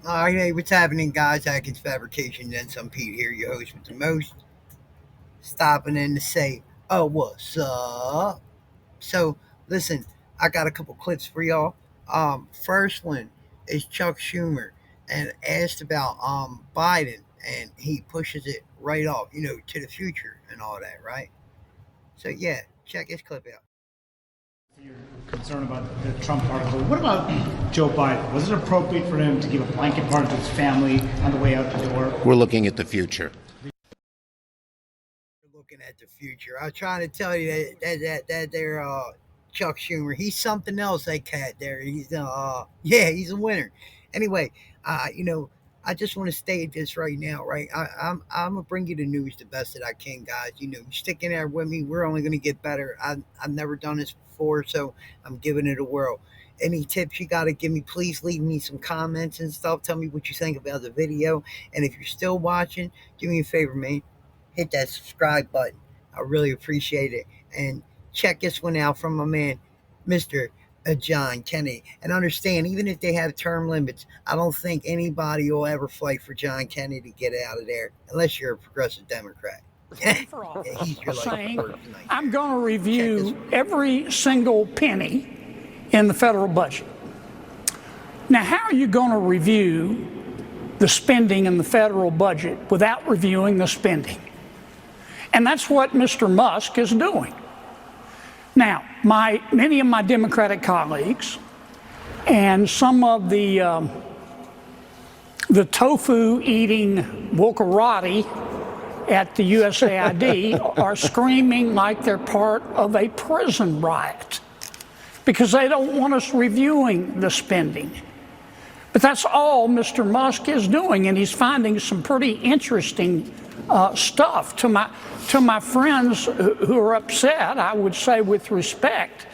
All right, hey, what's happening, guys? Atkins Fabrication, then some Pete here, your host with the most, stopping in to say, oh, what's up? So, listen, I got a couple clips for y'all. First one is Chuck Schumer and asked about Biden, and he pushes it right off, to the future and all that, right? So, yeah, check this clip out. Your concern about the Trump article. What about Joe Biden? Was it appropriate for him to give a blanket pardon to his family on the way out the door? We're looking at the future. Looking at the future. I was trying to tell you that there Chuck Schumer, he's something else. That cat there, yeah, he's a winner. Anyway, I just want to state this right now, right? I'm gonna bring you the news the best that I can, guys. You stick in there with me. We're only gonna get better. I've never done this before, so I'm giving it a whirl. Any tips you got to give me, please leave me some comments and stuff. Tell me what you think about the video. And if you're still watching, do me a favor, man, hit that subscribe button. I really appreciate it. And check this one out from my man, Mr. John Kennedy. And understand, even if they have term limits, I don't think anybody will ever fight for John Kennedy to get out of there unless you're a progressive Democrat. For all He's your saying, person. I'm going to review every single penny in the federal budget. Now, how are you going to review the spending in the federal budget without reviewing the spending? And that's what Mr. Musk is doing. Now, many of my Democratic colleagues and some of the tofu-eating wokarati at the USAID are screaming like they're part of a prison riot because they don't want us reviewing the spending. But that's all Mr. Musk is doing, and he's finding some pretty interesting stuff. To my friends who are upset, I would say with respect,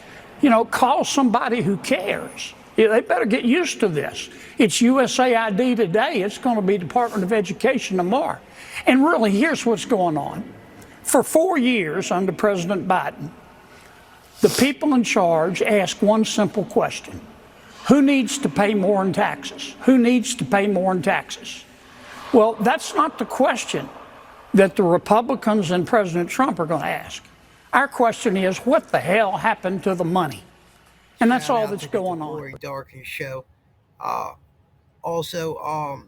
call somebody who cares. They better get used to this. It's USAID today. It's going to be Department of Education tomorrow. And really, here's what's going on. For 4 years under President Biden, the people in charge ask one simple question. Who needs to pay more in taxes? Who needs to pay more in taxes? Well, that's not the question that the Republicans and President Trump are going to ask. Our question is, what the hell happened to the money? And that's all that's going on. Lori Darkin show. Also,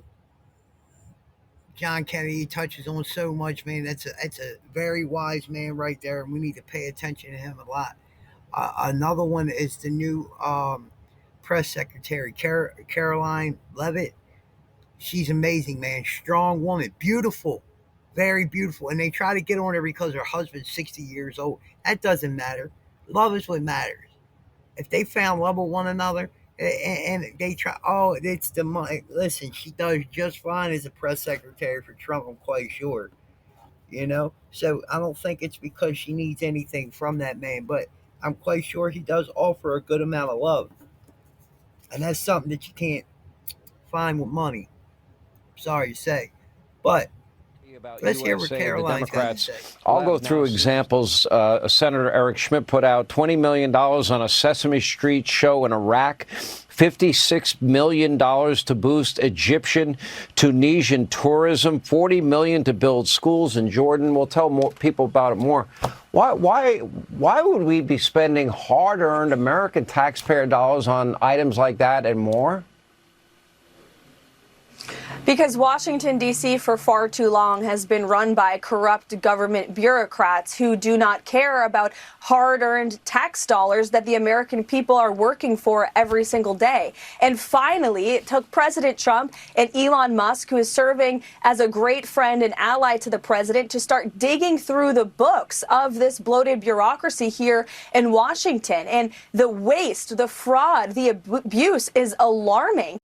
John Kennedy touches on so much, man. That's a very wise man right there, and we need to pay attention to him a lot. Another one is the new press secretary, Caroline Levitt. She's amazing, man. Strong woman, beautiful, very beautiful. And they try to get on her because her husband's 60 years old. That doesn't matter. Love is what matters. If they found love with one another and they try, oh, it's the money. Listen, she does just fine as a press secretary for Trump, I'm quite sure. So I don't think it's because she needs anything from that man, but I'm quite sure he does offer a good amount of love. And that's something that you can't find with money. Sorry to say. But let's hear what Caroline's got to say. I'll go through examples. Senator Eric Schmidt put out $20 million on a Sesame Street show in Iraq, $56 million to boost Egyptian, Tunisian tourism, $40 million to build schools in Jordan. We'll tell more people about it more. Why would we be spending hard-earned American taxpayer dollars on items like that and more? Because Washington, D.C. for far too long has been run by corrupt government bureaucrats who do not care about hard-earned tax dollars that the American people are working for every single day. And finally, it took President Trump and Elon Musk, who is serving as a great friend and ally to the president, to start digging through the books of this bloated bureaucracy here in Washington. And the waste, the fraud, the abuse is alarming.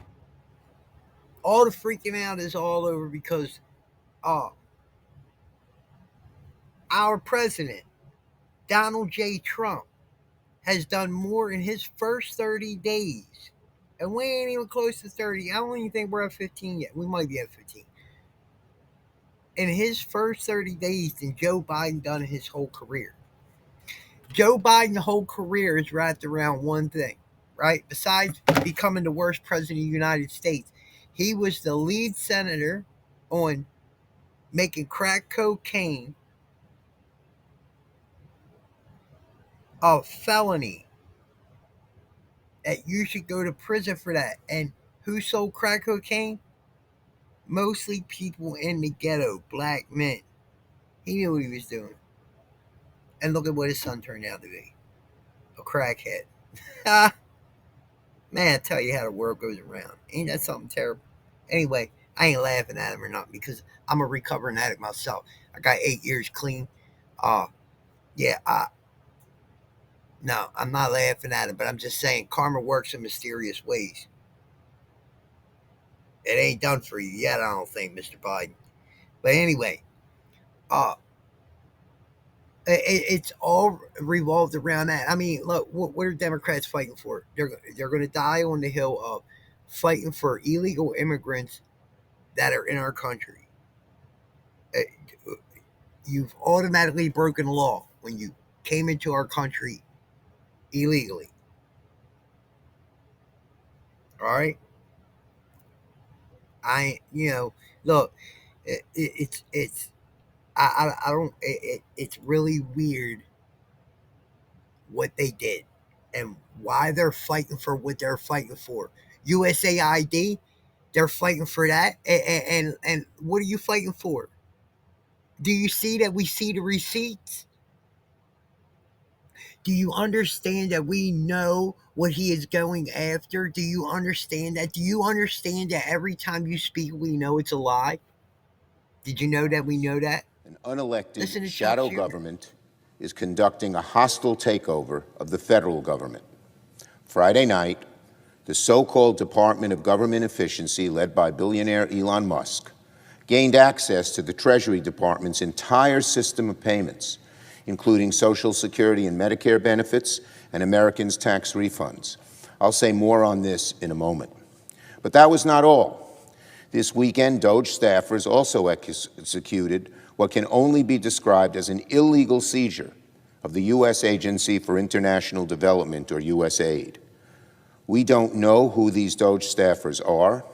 All the freaking out is all over because our president, Donald J. Trump, has done more in his first 30 days. And we ain't even close to 30. I don't even think we're at 15 yet. We might be at 15. In his first 30 days than Joe Biden done in his whole career. Joe Biden's whole career is wrapped around one thing, right? Besides becoming the worst president of the United States, He was the lead senator on making crack cocaine a felony, that you should go to prison for that. And who sold crack cocaine? Mostly people in the ghetto, black men. He knew what he was doing. And look at what his son turned out to be, a crackhead. Ah, man, I tell you how the world goes around. Ain't that something terrible? Anyway, I ain't laughing at him or not because I'm a recovering addict myself. I got 8 years clean. Uh, yeah, no, I'm not laughing at him, but I'm just saying karma works in mysterious ways. It ain't done for you yet, I don't think, Mr. Biden. But anyway, uh, it's all revolved around that. I mean, look, what are Democrats fighting for? They're going to die on the hill of fighting for illegal immigrants that are in our country. Uh, You've automatically broken the law when you came into our country illegally. All right, look, it's I don't it's really weird what they did and why they're fighting for what they're fighting for. USAID, they're fighting for that, and what are you fighting for? Do you see that we see the receipts? Do you understand that we know what he is going after? Do you understand that? Do you understand that every time you speak, we know it's a lie? Did you know that we know that? An Listen unelected to Chuck shadow Schumer. government is conducting a hostile takeover of the federal government. Friday night, the so-called Department of Government Efficiency, led by billionaire Elon Musk, gained access to the Treasury Department's entire system of payments, including Social Security and Medicare benefits and Americans' tax refunds. I'll say more on this in a moment. But that was not all. This weekend, DOJ staffers also executed what can only be described as an illegal seizure of the U.S. Agency for International Development, or USAID. We don't know who these DOJ staffers are.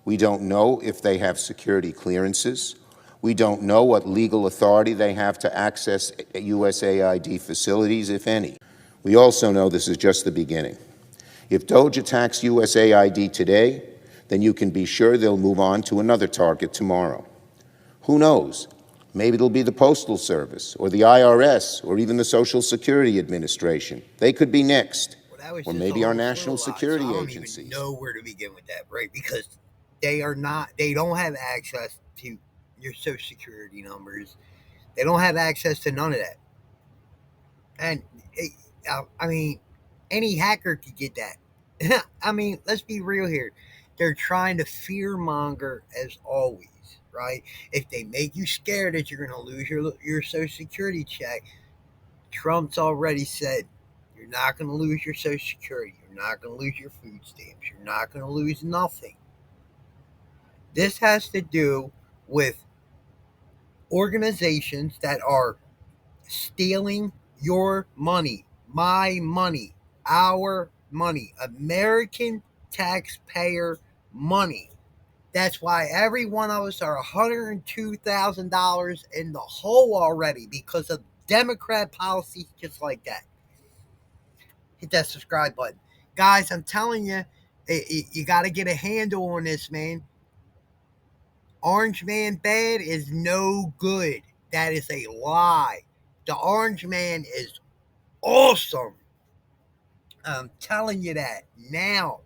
We don't know if they have security clearances. We don't know what legal authority they have to access USAID facilities, if any. We also know this is just the beginning. If DOJ attacks USAID today, then you can be sure they'll move on to another target tomorrow. Who knows? Maybe it'll be the Postal Service, or the IRS, or even the Social Security Administration. They could be next. Well, that was Or just a maybe our whole slew national of lies. So security I don't agencies. even know where to begin with that, right? Because they don't have access to your social security numbers. They don't have access to none of that. And I mean, any hacker could get that. I mean, let's be real here. They're trying to fear monger as always, right? If they make you scared that you're going to lose your social security check, Trump's already said you're not going to lose your social security. You're not going to lose your food stamps. You're not going to lose nothing. This has to do with organizations that are stealing your money, my money, our money, American taxpayer money. That's why every one of us are $102,000 in the hole already because of Democrat policies just like that. Hit that subscribe button. Guys, I'm telling you, you got to get a handle on this, man. Orange Man bad is no good. That is a lie. The Orange Man is awesome. I'm telling you that now.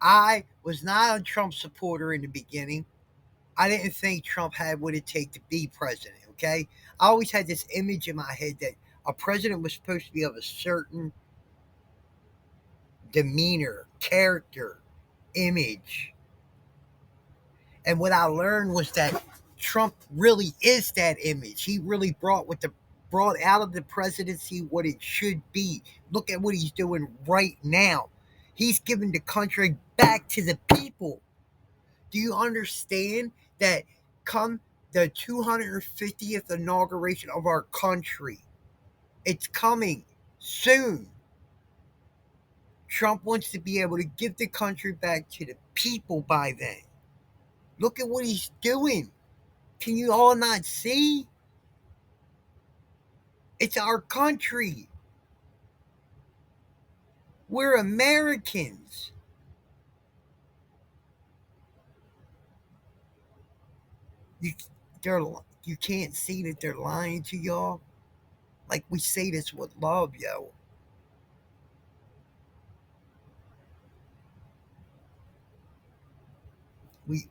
I was not a Trump supporter in the beginning. I didn't think Trump had what it takes to be president, okay? I always had this image in my head that a president was supposed to be of a certain demeanor, character, image. And what I learned was that Trump really is that image. He really brought out of the presidency what it should be. Look at what he's doing right now. He's giving the country back to the people. Do you understand that come the 250th inauguration of our country, it's coming soon. Trump wants to be able to give the country back to the people by then. Look at what he's doing. Can you all not see? It's our country. We're Americans. You, you can't see that they're lying to y'all. Like, we say this with love, yo.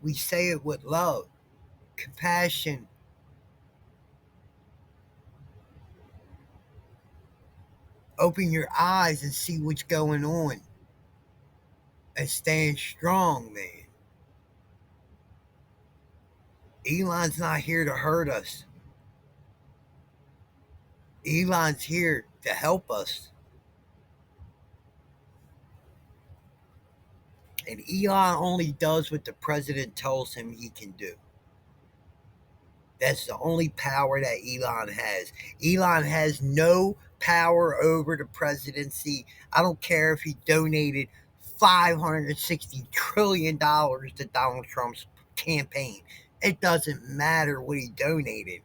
We say it with love, compassion. Open your eyes and see what's going on. And stand strong, man. Elon's not here to hurt us. Elon's here to help us. And Elon only does what the president tells him he can do. That's the only power that Elon has. Elon has no power over the presidency. I don't care if he donated $560 trillion to Donald Trump's campaign. It doesn't matter what he donated.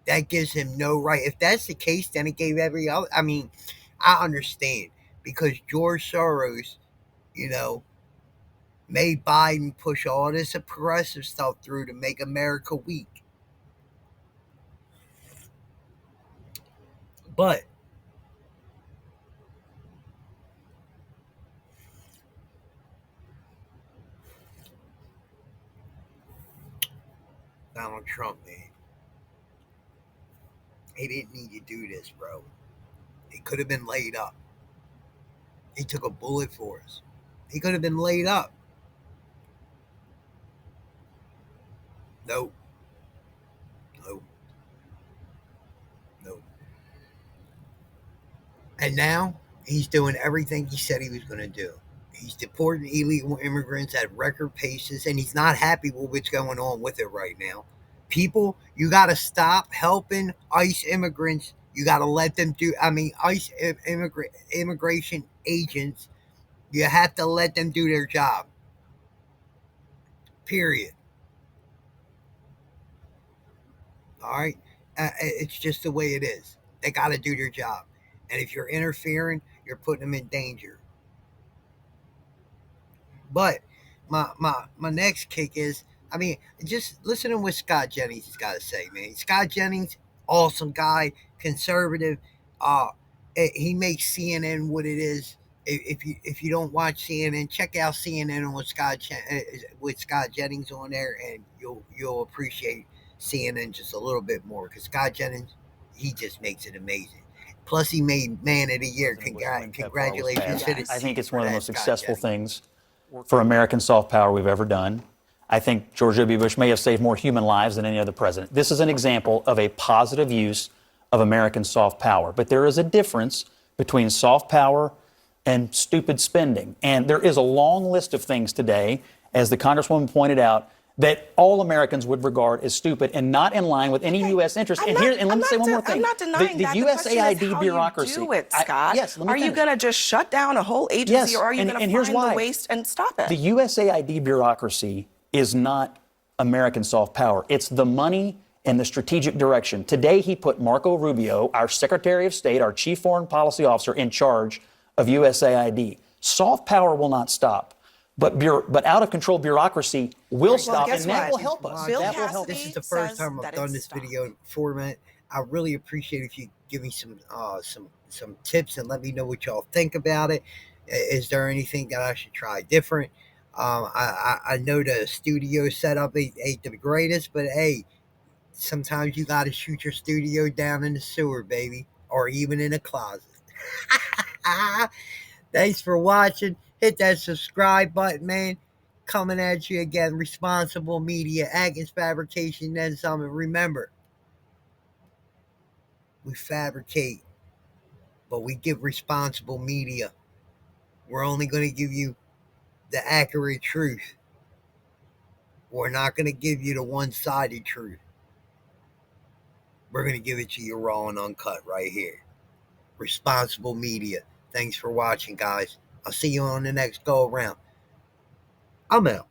That gives him no right. If that's the case, then it gave every other. I mean, I understand because George Soros, you know, made Biden push all this progressive stuff through to make America weak. But Donald Trump, man, he didn't need to do this, bro. He could have been laid up. He took a bullet for us. He could have been laid up. Nope. Nope. Nope. And now he's doing everything he said he was going to do. He's deporting illegal immigrants at record paces, and he's not happy with what's going on with it right now. People, you got to stop helping ICE immigrants. You got to let them do. I mean, ICE immigration agents. You have to let them do their job. Period. All right. It's just the way it is. They got to do their job, and if you're interfering, you're putting them in danger. But my next kick is, I mean, just listen to what Scott Jennings has got to say, man. Scott Jennings, awesome guy, conservative. Uh, he makes CNN what it is. If you don't watch CNN, check out CNN with Scott Jennings on there, and you'll appreciate CNN just a little bit more because Scott Jennings, he just makes it amazing. Plus, he made Man of the Year. Congratulations to the I think it's for one of the that, most Scott successful Jennings. things for American soft power we've ever done. I think George W. Bush may have saved more human lives than any other president. This is an example of a positive use of American soft power. But there is a difference between soft power and stupid spending. And there is a long list of things today, as the Congresswoman pointed out, that all Americans would regard as stupid and not in line with any U.S. interest. And let me say one more thing. I'm not denying the that. USAID bureaucracy. How you do it, Scott. Yes, let me Are you finish. going to just shut down a whole agency, Yes, or are you going to here's find why. the waste and stop it? The USAID bureaucracy is not American soft power. It's the money and the strategic direction. Today, he put Marco Rubio, our Secretary of State, our Chief Foreign Policy Officer, in charge of USAID. Soft power will not stop. But out of control bureaucracy will stop, and that will help us. That will help. This is the first time I've done this video format. I really appreciate if you give me some tips and let me know what y'all think about it. Is there anything that I should try different? I know the studio setup ain't the greatest, but hey, sometimes you got to shoot your studio down in the sewer, baby, or even in a closet. Thanks for watching. Hit that subscribe button, man. Coming at you again, Responsible Media, Atkins Fabrication, then some. And remember, we fabricate, but we give responsible media. We're only going to give you the accurate truth. We're not going to give you the one-sided truth. We're going to give it to you raw and uncut right here. Responsible Media. Thanks for watching, guys. I'll see you on the next go around. I'm out.